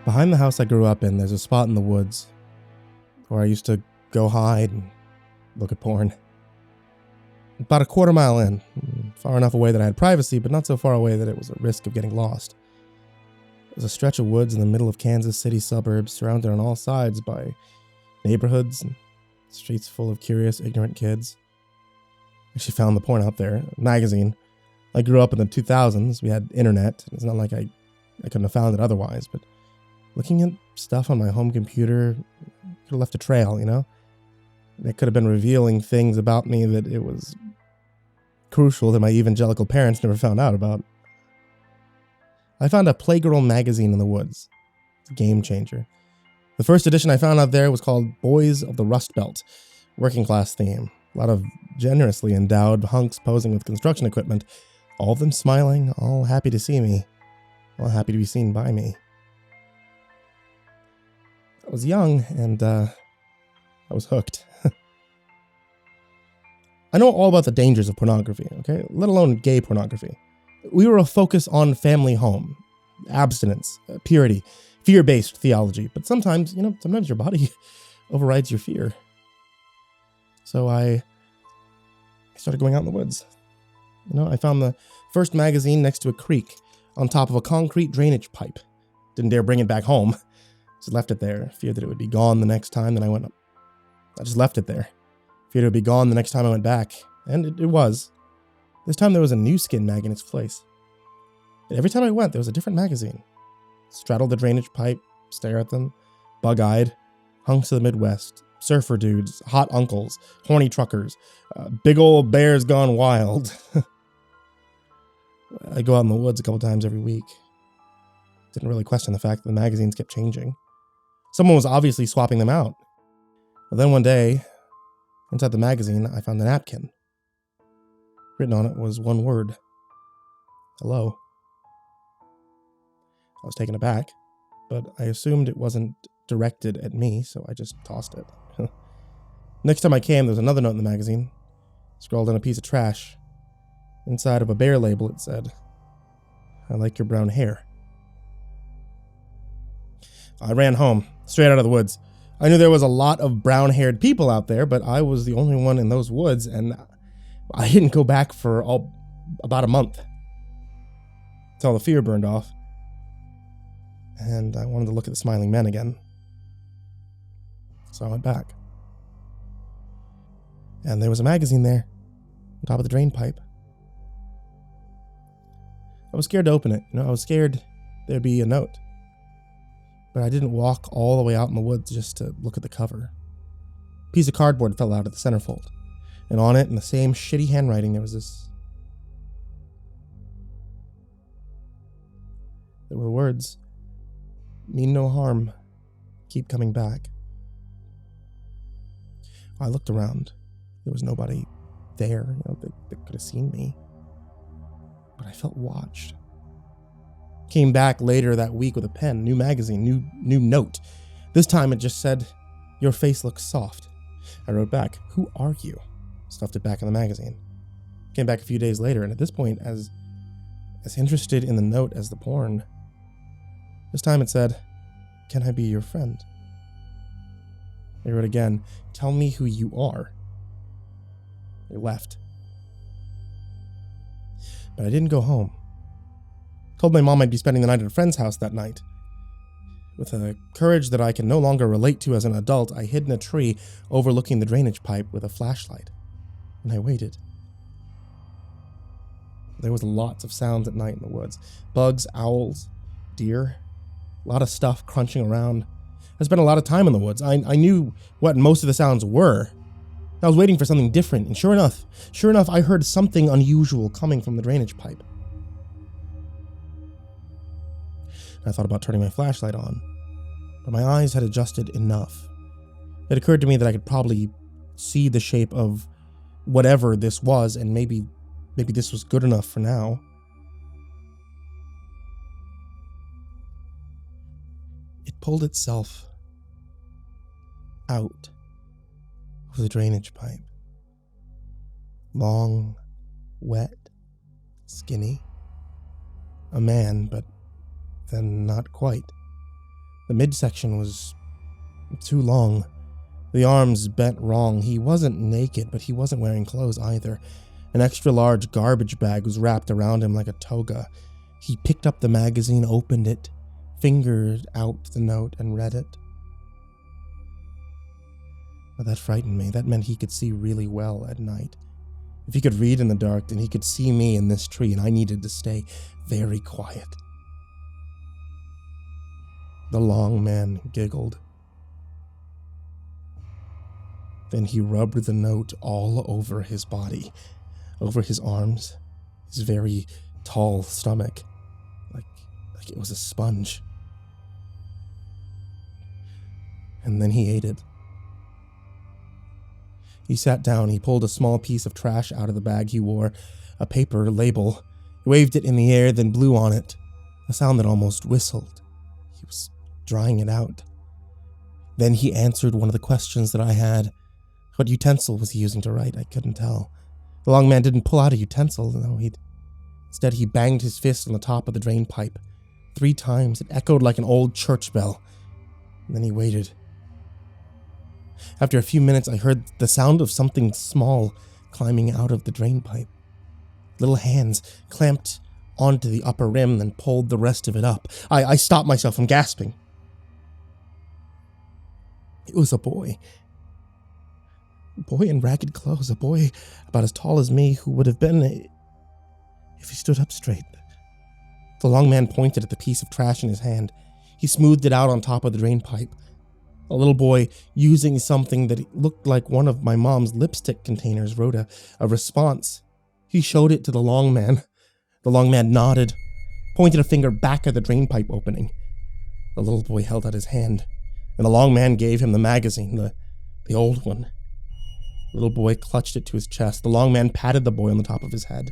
Behind the house I grew up in, there's a spot in the woods where I used to go hide and look at porn. About a quarter mile in, far enough away that I had privacy, but not so far away that it was a risk of getting lost. It was a stretch of woods in the middle of Kansas City suburbs, surrounded on all sides by neighborhoods and streets full of curious, ignorant kids. I actually found the porn out there, a magazine. I grew up in the 2000s. We had internet. It's not like I couldn't have found it otherwise, but looking at stuff on my home computer could have left a trail, you know? It could have been revealing things about me that it was crucial that my evangelical parents never found out about. I found a Playgirl magazine in the woods. It's a game changer. The first edition I found out there was called Boys of the Rust Belt, working class theme. A lot of generously endowed hunks posing with construction equipment, all of them smiling, all happy to see me, all happy to be seen by me. I was young, and I was hooked. I know all about the dangers of pornography, okay? Let alone gay pornography. We were a focus on family home, abstinence, purity, fear-based theology. But sometimes, sometimes your body overrides your fear. So I started going out in the woods. I found the first magazine next to a creek on top of a concrete drainage pipe. Didn't dare bring it back home. Just left it there, feared that it would be gone the next time. Then I just left it there. Feared it would be gone the next time I went back. And it was. This time there was a new skin mag in its place. And every time I went, there was a different magazine. Straddled the drainage pipe, stare at them, bug-eyed, hunks of the Midwest, surfer dudes, hot uncles, horny truckers, big old bears gone wild. I go out in the woods a couple times every week. Didn't really question the fact that the magazines kept changing. Someone was obviously swapping them out. But then one day, inside the magazine, I found a napkin. Written on it was one word. Hello. I was taken aback, but I assumed it wasn't directed at me, so I just tossed it. Next time I came, there was another note in the magazine. Scrawled on a piece of trash. Inside of a bear label, it said, "I like your brown hair." I ran home, straight out of the woods. I knew there was a lot of brown-haired people out there, but I was the only one in those woods, and I didn't go back for about a month. Until the fear burned off. And I wanted to look at the smiling men again. So I went back. And there was a magazine there, on top of the drain pipe. I was scared to open it. I was scared there'd be a note. But I didn't walk all the way out in the woods just to look at the cover. A piece of cardboard fell out of the centerfold. And on it, in the same shitty handwriting, there was this. There were the words, "Mean no harm. Keep coming back." I looked around. There was nobody there, that could have seen me. But I felt watched. Came back later that week with a pen, new magazine, new note. This time it just said, "Your face looks soft." I wrote back, "Who are you?" Stuffed it back in the magazine. Came back a few days later, and at this point, as interested in the note as the porn. This time it said, "Can I be your friend?" I wrote again, "Tell me who you are." They left. But I didn't go home. Told my mom I'd be spending the night at a friend's house that night. With a courage that I can no longer relate to as an adult, I hid in a tree overlooking the drainage pipe with a flashlight. And I waited. There was lots of sounds at night in the woods. Bugs, owls, deer. A lot of stuff crunching around. I spent a lot of time in the woods. I knew what most of the sounds were. I was waiting for something different, and sure enough, I heard something unusual coming from the drainage pipe. I thought about turning my flashlight on, but my eyes had adjusted enough. It occurred to me that I could probably see the shape of whatever this was, and maybe this was good enough for now. It pulled itself out of the drainage pipe. Long, wet, skinny. A man, but then not quite. The midsection was too long. The arms bent wrong. He wasn't naked, but he wasn't wearing clothes either. An extra large garbage bag was wrapped around him like a toga. He picked up the magazine, opened it, fingered out the note, and read it. But that frightened me. That meant he could see really well at night. If he could read in the dark, then he could see me in this tree, and I needed to stay very quiet. The long man giggled. Then he rubbed the note all over his body, over his arms, his very tall stomach, like it was a sponge. And then he ate it. He sat down, he pulled a small piece of trash out of the bag he wore, a paper label, waved it in the air, then blew on it, a sound that almost whistled. He was drying it out. Then he answered one of the questions that I had. What utensil was he using to write? I couldn't tell. The long man didn't pull out a utensil, no, instead he banged his fist on the top of the drain pipe. 3 times, it echoed like an old church bell. And then he waited. After a few minutes, I heard the sound of something small climbing out of the drain pipe. Little hands clamped onto the upper rim, then pulled the rest of it up. I stopped myself from gasping. It was a boy. A boy in ragged clothes, a boy about as tall as me, who would have been if he stood up straight. The long man pointed at the piece of trash in his hand. He smoothed it out on top of the drain pipe. A little boy, using something that looked like one of my mom's lipstick containers, wrote a response. He showed it to the long man. The long man nodded, pointed a finger back at the drain pipe opening. The little boy held out his hand, and the long man gave him the magazine, the old one. The little boy clutched it to his chest. The long man patted the boy on the top of his head.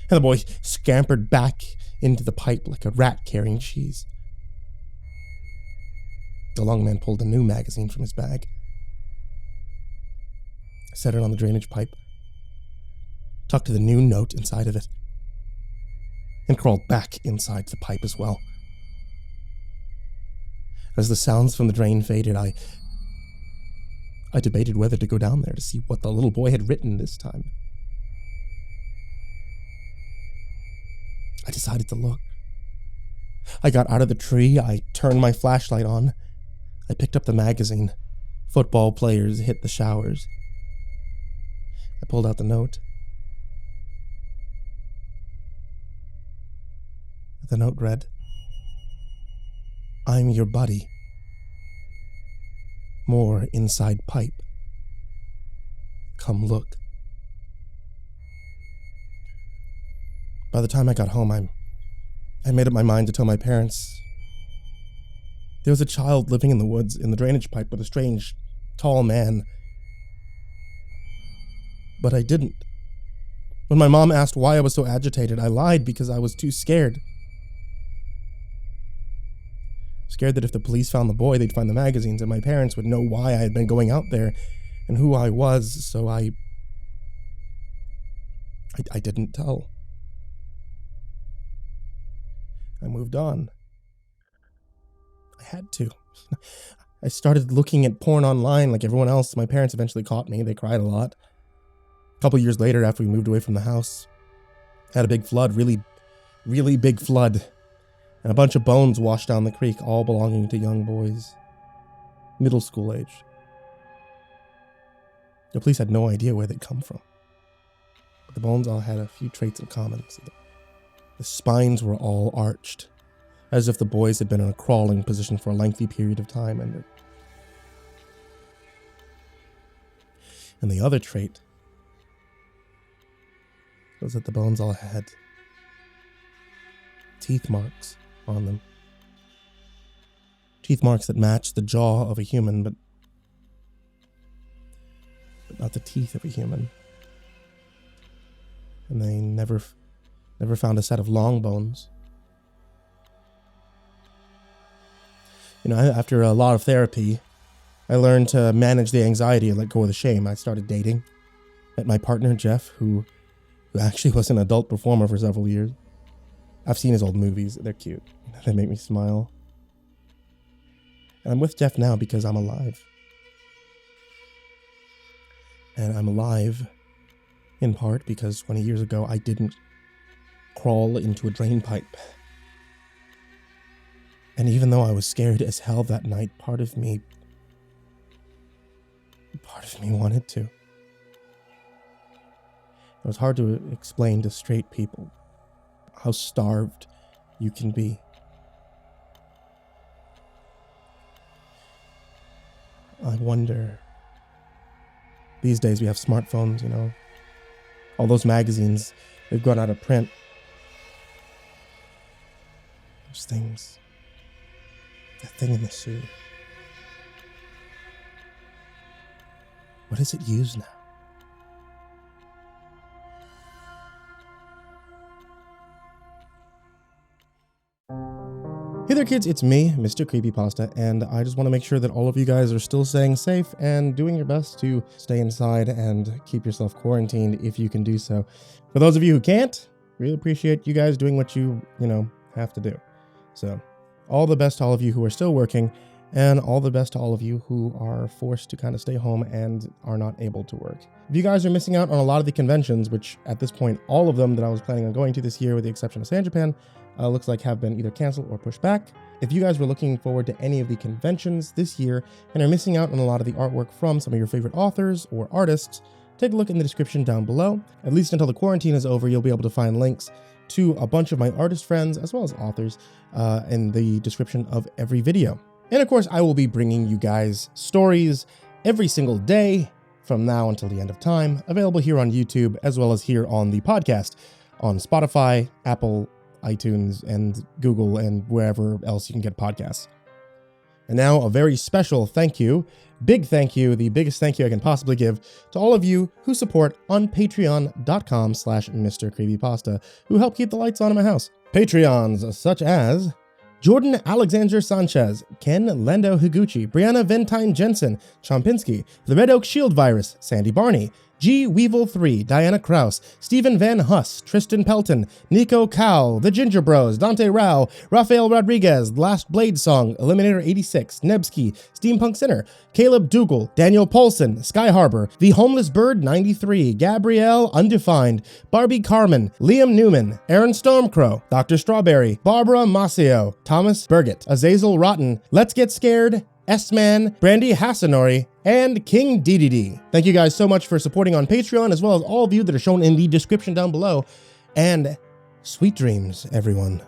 And the boy scampered back into the pipe like a rat carrying cheese. The long man pulled a new magazine from his bag, set it on the drainage pipe, tucked the new note inside of it, and crawled back inside the pipe as well. As the sounds from the drain faded, I debated whether to go down there to see what the little boy had written this time. I decided to look. I got out of the tree, I turned my flashlight on, I picked up the magazine. Football players hit the showers. I pulled out the note. The note read, I'm your buddy. More inside pipe. Come look. By the time I got home, I made up my mind to tell my parents. There was a child living in the woods in the drainage pipe with a strange, tall man. But I didn't. When my mom asked why I was so agitated, I lied because I was too scared. Scared that if the police found the boy, they'd find the magazines, and my parents would know why I had been going out there and who I was, so I didn't tell. I moved on. I had to. I started looking at porn online like everyone else. My parents eventually caught me. They cried a lot. A couple years later, after we moved away from the house, had a big flood, really, really big flood. And a bunch of bones washed down the creek, all belonging to young boys. Middle school age. The police had no idea where they'd come from. But the bones all had a few traits in common. So the spines were all arched, as if the boys had been in a crawling position for a lengthy period of time. And the other trait was that the bones all had teeth marks on them. Teeth marks that matched the jaw of a human, but not the teeth of a human. And they never found a set of long bones. You know, after a lot of therapy, I learned to manage the anxiety and let go of the shame. I started dating. Met my partner, Jeff, who actually was an adult performer for several years. I've seen his old movies. They're cute. They make me smile. And I'm with Jeff now because I'm alive. And I'm alive in part because 20 years ago I didn't crawl into a drain pipe. And even though I was scared as hell that night, part of me wanted to. It was hard to explain to straight people how starved you can be. I wonder, these days we have smartphones, you know, all those magazines, they've gone out of print. Those things, that thing in the sewer. What is it used now? Hey there kids, it's me, Mr. Creepypasta, and I just want to make sure that all of you guys are still staying safe and doing your best to stay inside and keep yourself quarantined if you can do so. For those of you who can't, really appreciate you guys doing what you have to do. So, all the best to all of you who are still working, and all the best to all of you who are forced to kind of stay home and are not able to work. If you guys are missing out on a lot of the conventions, which at this point, all of them that I was planning on going to this year with the exception of San Japan, looks like have been either canceled or pushed back. If you guys were looking forward to any of the conventions this year and are missing out on a lot of the artwork from some of your favorite authors or artists, take a look in the description down below. At least until the quarantine is over, you'll be able to find links to a bunch of my artist friends as well as authors in the description of every video. And of course, I will be bringing you guys stories every single day from now until the end of time, available here on YouTube as well as here on the podcast on Spotify, Apple, iTunes, and Google, and wherever else you can get podcasts. And now a very special thank you, big thank you, the biggest thank you I can possibly give to all of you who support on patreon.com/MrCreepyPasta, who help keep the lights on in my house. Patreons such as Jordan Alexander Sanchez, Ken Lando Higuchi, Brianna Van Tine-Janzen, Chompski, TheRedOakShieldVirus, Sindee Barney, G. Weevil 3, Diana Kraus, Stephen VanHuss, Tristain Pelton, Nico, TheGingerBroz, Dante Rowe, Raphael Rodriguez, Lastbladesong, Eliminator 86, Nebsky, SteampunkSinner, Kaleb Dougal, Daniel Poulsen, Sky Harbor, The Homeless Bird 93, Gabrielle Undefined, Barbie Carmen, Liam Newman, Aaron Stormcrow, Dr. Strawberry, Barbara Masio, Thomas Burgett, Azazel Rotten, Let's Get Scared, S-Man, Brandy Hasanori, and King DDD. Thank you guys so much for supporting on Patreon, as well as all of you that are shown in the description down below. And sweet dreams, everyone.